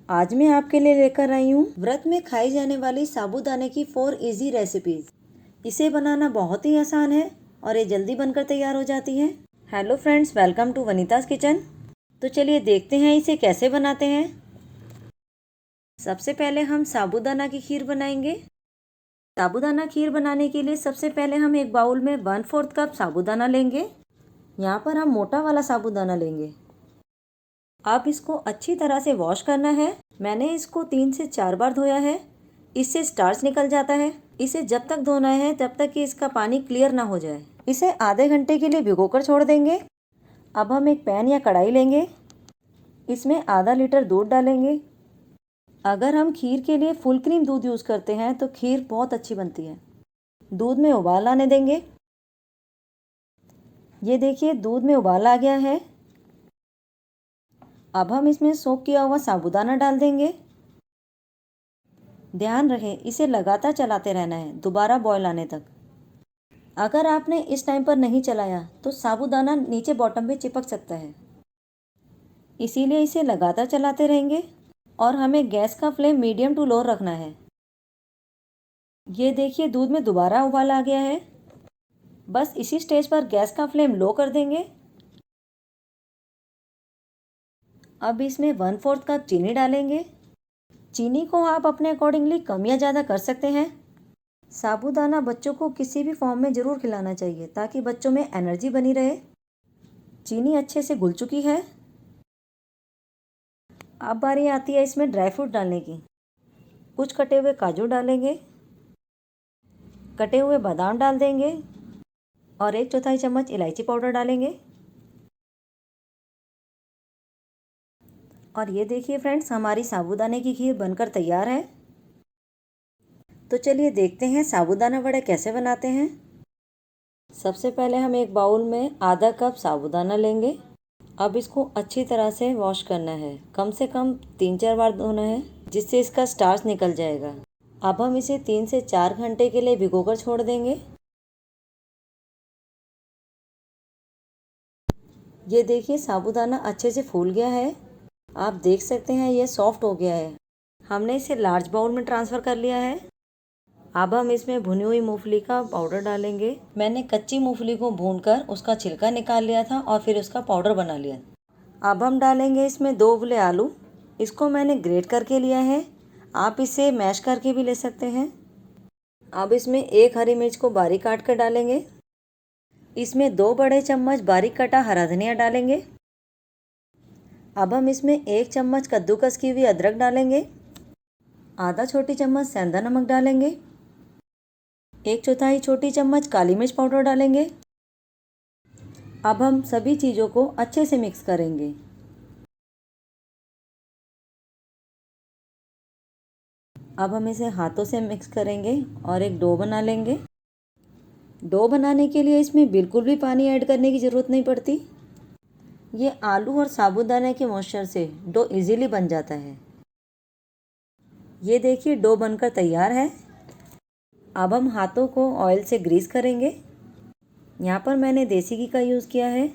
आज मैं आपके लिए लेकर आई हूँ व्रत में खाई जाने वाली साबूदाने की 4 इजी रेसिपीज। इसे बनाना बहुत ही आसान है और ये जल्दी बनकर तैयार हो जाती है। Hello friends, welcome to Vanita's kitchen. तो चलिए देखते हैं इसे कैसे बनाते हैं। सबसे पहले हम साबूदाना की खीर बनाएंगे। साबूदाना खीर बनाने के लिए सबसे पहले हम एक बाउल में 1/4 कप साबूदाना लेंगे। यहाँ पर हम मोटा वाला साबूदाना लेंगे। अब इसको अच्छी तरह से वॉश करना है। मैंने इसको 3 से 4 बार धोया है। इससे स्टार्च निकल जाता है। इसे जब तक धोना है तब तक कि इसका पानी क्लियर ना हो जाए। इसे आधे घंटे के लिए भिगोकर छोड़ देंगे। अब हम एक पैन या कढ़ाई लेंगे। इसमें आधा लीटर दूध डालेंगे। अगर हम खीर के लिए फुल क्रीम दूध यूज़ करते हैं तो खीर बहुत अच्छी बनती है। दूध में उबाल आने देंगे। ये देखिए, दूध में उबाल आ गया है। अब हम इसमें सोक किया हुआ साबूदाना डाल देंगे। ध्यान रहे, इसे लगातार चलाते रहना है दोबारा बॉयल आने तक। अगर आपने इस टाइम पर नहीं चलाया तो साबूदाना नीचे बॉटम में चिपक सकता है, इसीलिए इसे लगातार चलाते रहेंगे। और हमें गैस का फ्लेम मीडियम टू लो रखना है। ये देखिए, दूध में दोबारा उबाल आ गया है। बस इसी स्टेज पर गैस का फ्लेम लो कर देंगे। अब इसमें 1/4 कप चीनी डालेंगे। चीनी को आप अपने अकॉर्डिंगली कम या ज़्यादा कर सकते हैं। साबूदाना बच्चों को किसी भी फॉर्म में ज़रूर खिलाना चाहिए ताकि बच्चों में एनर्जी बनी रहे। चीनी अच्छे से घुल चुकी है। अब बारी आती है इसमें ड्राई फ्रूट डालने की। कुछ कटे हुए काजू डालेंगे, कटे हुए बादाम डाल देंगे और 1/4 चम्मच इलायची पाउडर डालेंगे। और ये देखिए फ्रेंड्स, हमारी साबूदाने की खीर बनकर तैयार है। तो चलिए देखते हैं साबूदाना वड़े कैसे बनाते हैं। सबसे पहले हम एक बाउल में आधा कप साबूदाना लेंगे। अब इसको अच्छी तरह से वॉश करना है। कम से कम 3-4 बार धोना है, जिससे इसका स्टार्च निकल जाएगा। अब हम इसे 3 से 4 घंटे के लिए भिगोकर छोड़ देंगे। ये देखिए, साबूदाना अच्छे से फूल गया है। आप देख सकते हैं ये सॉफ्ट हो गया है। हमने इसे लार्ज बाउल में ट्रांसफ़र कर लिया है। अब हम इसमें भुनी हुई मूंगफली का पाउडर डालेंगे। मैंने कच्ची मूंगफली को भूनकर उसका छिलका निकाल लिया था और फिर उसका पाउडर बना लिया। अब हम डालेंगे इसमें 2 उबले आलू। इसको मैंने ग्रेट करके लिया है। आप इसे मैश करके भी ले सकते हैं। अब इसमें 1 हरी मिर्च को बारीक काट कर डालेंगे। इसमें 2 बड़े चम्मच बारीक कटा हरा धनिया डालेंगे। अब हम इसमें 1 चम्मच कद्दूकस की हुई अदरक डालेंगे। आधा छोटी चम्मच सेंधा नमक डालेंगे। 1/4 छोटी चम्मच काली मिर्च पाउडर डालेंगे। अब हम सभी चीज़ों को अच्छे से मिक्स करेंगे। अब हम इसे हाथों से मिक्स करेंगे और एक डो बना लेंगे। डो बनाने के लिए इसमें बिल्कुल भी पानी ऐड करने की ज़रूरत नहीं पड़ती। ये आलू और साबूदाने के मॉइस्चर से डो इजीली बन जाता है। ये देखिए, डो बनकर तैयार है। अब हम हाथों को ऑयल से ग्रीस करेंगे। यहाँ पर मैंने देसी घी का यूज़ किया है।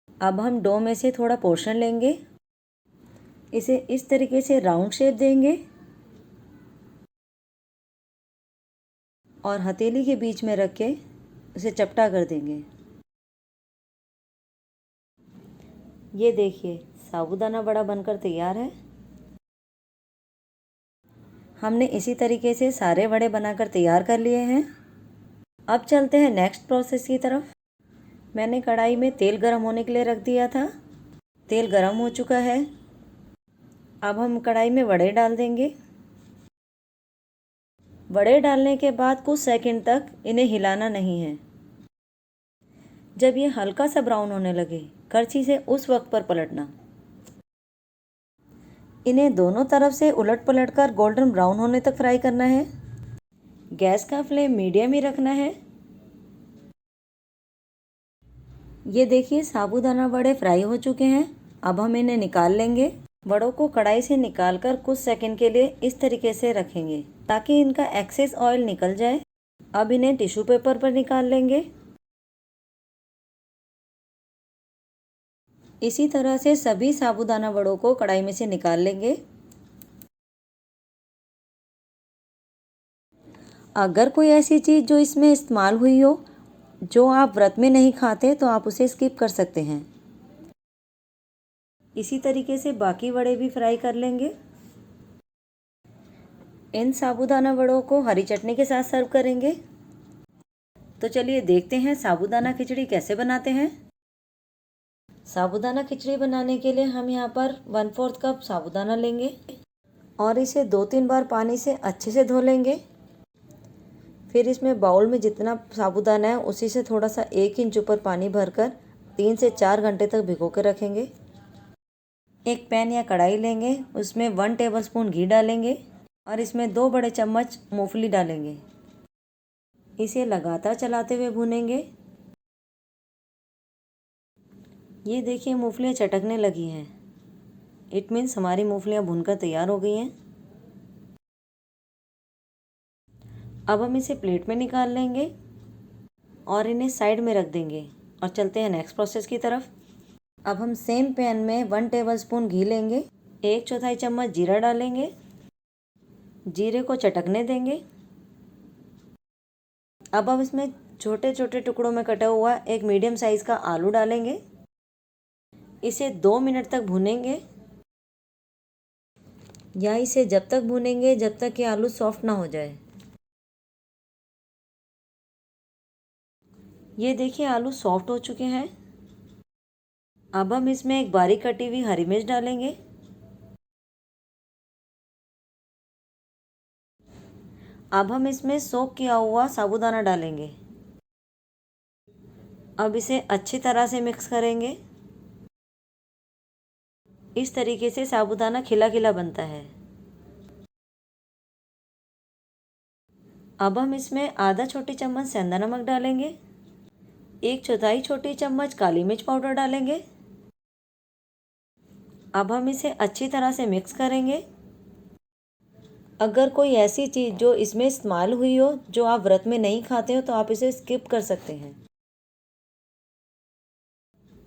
अब हम डो में से थोड़ा पोर्शन लेंगे। इसे इस तरीके से राउंड शेप देंगे और हथेली के बीच में रख के उसे चपटा कर देंगे। ये देखिए, साबूदाना वड़ा बनकर तैयार है। हमने इसी तरीके से सारे वड़े बनाकर तैयार कर लिए हैं। अब चलते हैं नेक्स्ट प्रोसेस की तरफ। मैंने कढ़ाई में तेल गरम होने के लिए रख दिया था। तेल गरम हो चुका है। अब हम कढ़ाई में वड़े डाल देंगे। वड़े डालने के बाद कुछ सेकंड तक इन्हें हिलाना नहीं है। जब ये हल्का सा ब्राउन होने लगे, करछी से उस वक्त पर पलटना। इन्हें दोनों तरफ से उलट पलट कर गोल्डन ब्राउन होने तक फ्राई करना है। गैस का फ्लेम मीडियम ही रखना है। ये देखिए, साबूदाना वड़े फ्राई हो चुके हैं। अब हम इन्हें निकाल लेंगे। वड़ों को कढ़ाई से निकालकर कुछ सेकंड के लिए इस तरीके से रखेंगे ताकि इनका एक्सेस ऑयल निकल जाए। अब इन्हें टिश्यू पेपर पर निकाल लेंगे। इसी तरह से सभी साबूदाना वड़ों को कढ़ाई में से निकाल लेंगे। अगर कोई ऐसी चीज़ जो इसमें इस्तेमाल हुई हो जो आप व्रत में नहीं खाते तो आप उसे स्किप कर सकते हैं। इसी तरीके से बाकी वड़े भी फ्राई कर लेंगे। इन साबूदाना वड़ों को हरी चटनी के साथ सर्व करेंगे। तो चलिए देखते हैं साबूदाना खिचड़ी कैसे बनाते हैं। साबूदाना खिचड़ी बनाने के लिए हम यहाँ पर 1/4 कप साबूदाना लेंगे और इसे 2-3 बार पानी से अच्छे से धो लेंगे। फिर इसमें बाउल में जितना साबूदाना है उसी से थोड़ा सा 1 इंच ऊपर पानी भरकर 3 से 4 घंटे तक भिगो कर रखेंगे। एक पैन या कढ़ाई लेंगे, उसमें 1 टेबलस्पून घी डालेंगे और इसमें 2 बड़े चम्मच मूंगफली डालेंगे। इसे लगातार चलाते हुए भूनेंगे। ये देखिए मूंगफलियाँ चटकने लगी हैं। इट मीन्स हमारी मूंगफलियाँ भूनकर तैयार हो गई हैं। अब हम इसे प्लेट में निकाल लेंगे और इन्हें साइड में रख देंगे और चलते हैं नेक्स्ट प्रोसेस की तरफ। अब हम सेम पैन में 1 टेबलस्पून घी लेंगे, 1/4 चम्मच जीरा डालेंगे, जीरे को चटकने देंगे। अब हम इसमें छोटे छोटे टुकड़ों में कटा हुआ एक मीडियम साइज़ का आलू डालेंगे। इसे 2 मिनट तक भूनेंगे या इसे जब तक भूनेंगे जब तक कि आलू सॉफ्ट ना हो जाए। ये देखिए आलू सॉफ्ट हो चुके हैं। अब हम इसमें एक बारीक कटी हुई हरी मिर्च डालेंगे। अब हम इसमें सोक किया हुआ साबूदाना डालेंगे। अब इसे अच्छी तरह से मिक्स करेंगे। इस तरीके से साबूदाना खिला खिला बनता है। अब हम इसमें आधा छोटी चम्मच सेंधा नमक डालेंगे, 1/4 छोटी चम्मच काली मिर्च पाउडर डालेंगे। अब हम इसे अच्छी तरह से मिक्स करेंगे। अगर कोई ऐसी चीज़ जो इसमें इस्तेमाल हुई हो जो आप व्रत में नहीं खाते हो तो आप इसे स्किप कर सकते हैं।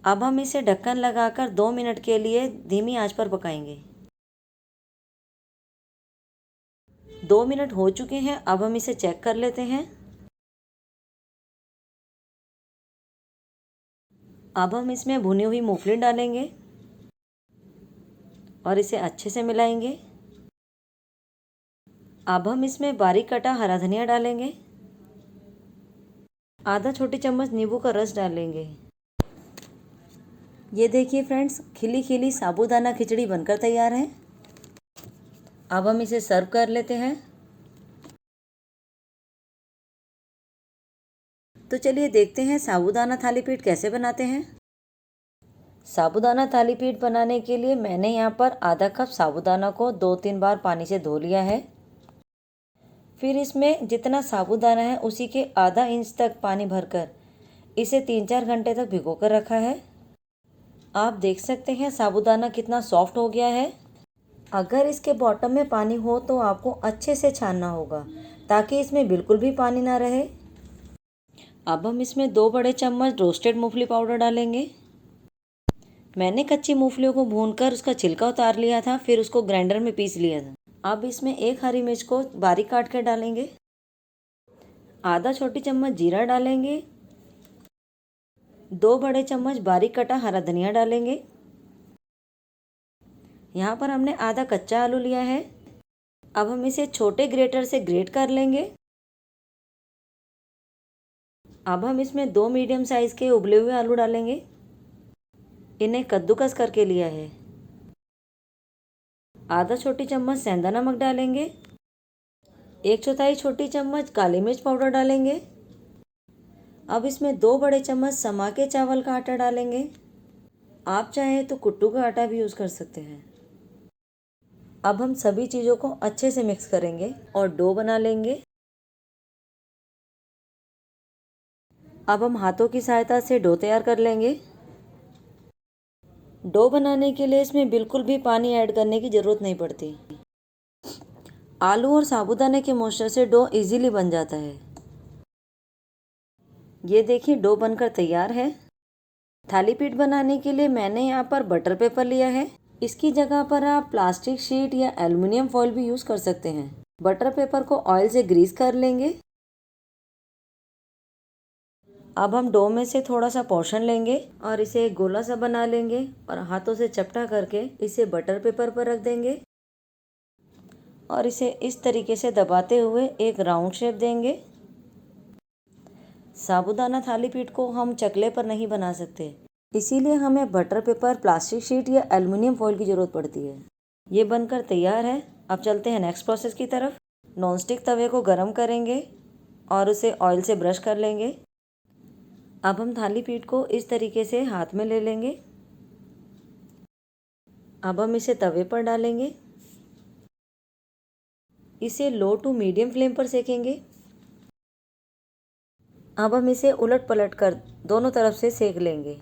अब हम इसे ढक्कन लगाकर 2 मिनट के लिए धीमी आंच पर पकाएंगे। 2 मिनट हो चुके हैं। अब हम इसे चेक कर लेते हैं। अब हम इसमें भुनी हुई मूंगफली डालेंगे और इसे अच्छे से मिलाएंगे। अब हम इसमें बारीक कटा हरा धनिया डालेंगे, आधा छोटी चम्मच नींबू का रस डालेंगे। ये देखिए फ्रेंड्स, खिली खिली साबूदाना खिचड़ी बनकर तैयार है। अब हम इसे सर्व कर लेते हैं। तो चलिए देखते हैं साबूदाना थाली पीठ कैसे बनाते हैं। साबूदाना थाली पीठ बनाने के लिए मैंने यहाँ पर आधा कप साबूदाना को 2-3 बार पानी से धो लिया है। फिर इसमें जितना साबूदाना है उसी के आधा इंच तक पानी भरकर इसे 3-4 घंटे तक भिगो कर रखा है। आप देख सकते हैं साबूदाना कितना सॉफ्ट हो गया है। अगर इसके बॉटम में पानी हो तो आपको अच्छे से छानना होगा ताकि इसमें बिल्कुल भी पानी ना रहे। अब हम इसमें 2 बड़े चम्मच रोस्टेड मूंगफली पाउडर डालेंगे। मैंने कच्ची मूंगफलियों को भूनकर उसका छिलका उतार लिया था, फिर उसको ग्राइंडर में पीस लिया था। अब इसमें 1 हरी मिर्च को बारीक काट कर डालेंगे, आधा छोटी चम्मच जीरा डालेंगे, 2 बड़े चम्मच बारीक कटा हरा धनिया डालेंगे। यहाँ पर हमने आधा कच्चा आलू लिया है। अब हम इसे छोटे ग्रेटर से ग्रेट कर लेंगे। अब हम इसमें 2 मीडियम साइज़ के उबले हुए आलू डालेंगे। इन्हें कद्दूकस करके लिया है। आधा छोटी चम्मच सेंधा नमक डालेंगे, 1/4 छोटी चम्मच काली मिर्च पाउडर डालेंगे। अब इसमें 2 बड़े चम्मच समा के चावल का आटा डालेंगे। आप चाहें तो कुट्टू का आटा भी यूज़ कर सकते हैं। अब हम सभी चीज़ों को अच्छे से मिक्स करेंगे और डो बना लेंगे। अब हम हाथों की सहायता से डो तैयार कर लेंगे। डो बनाने के लिए इसमें बिल्कुल भी पानी ऐड करने की ज़रूरत नहीं पड़ती। आलू और साबूदाने के मॉइस्चर से डो इजीली बन जाता है। ये देखिए डो बनकर तैयार है। थाली पीठ बनाने के लिए मैंने यहाँ पर बटर पेपर लिया है। इसकी जगह पर आप प्लास्टिक शीट या एल्युमिनियम फॉइल भी यूज़ कर सकते हैं। बटर पेपर को ऑयल से ग्रीस कर लेंगे। अब हम डो में से थोड़ा सा पोर्शन लेंगे और इसे एक गोला सा बना लेंगे और हाथों से चपटा करके इसे बटर पेपर पर रख देंगे और इसे इस तरीके से दबाते हुए एक राउंड शेप देंगे। साबूदाना थाली पीठ को हम चकले पर नहीं बना सकते, इसीलिए हमें बटर पेपर, प्लास्टिक शीट या एल्युमिनियम फॉइल की ज़रूरत पड़ती है। ये बनकर तैयार है। अब चलते हैं नेक्स्ट प्रोसेस की तरफ। नॉनस्टिक तवे को गरम करेंगे और उसे ऑयल से ब्रश कर लेंगे। अब हम थाली पीठ को इस तरीके से हाथ में ले लेंगे। अब हम इसे तवे पर डालेंगे। इसे लो टू मीडियम फ्लेम पर सेकेंगे। अब हम इसे उलट पलट कर दोनों तरफ से सेक लेंगे।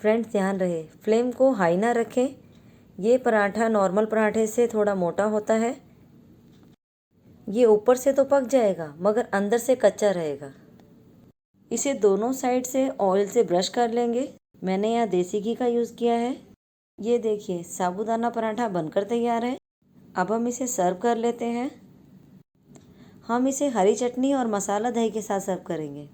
फ्रेंड्स, ध्यान रहे फ्लेम को हाई ना रखें। ये पराठा नॉर्मल पराठे से थोड़ा मोटा होता है। ये ऊपर से तो पक जाएगा मगर अंदर से कच्चा रहेगा। इसे दोनों साइड से ऑयल से ब्रश कर लेंगे। मैंने यहाँ देसी घी का यूज़ किया है। ये देखिए, साबूदाना पराठा बनकर तैयार है। अब हम इसे सर्व कर लेते हैं। हम इसे हरी चटनी और मसाला दही के साथ सर्व करेंगे।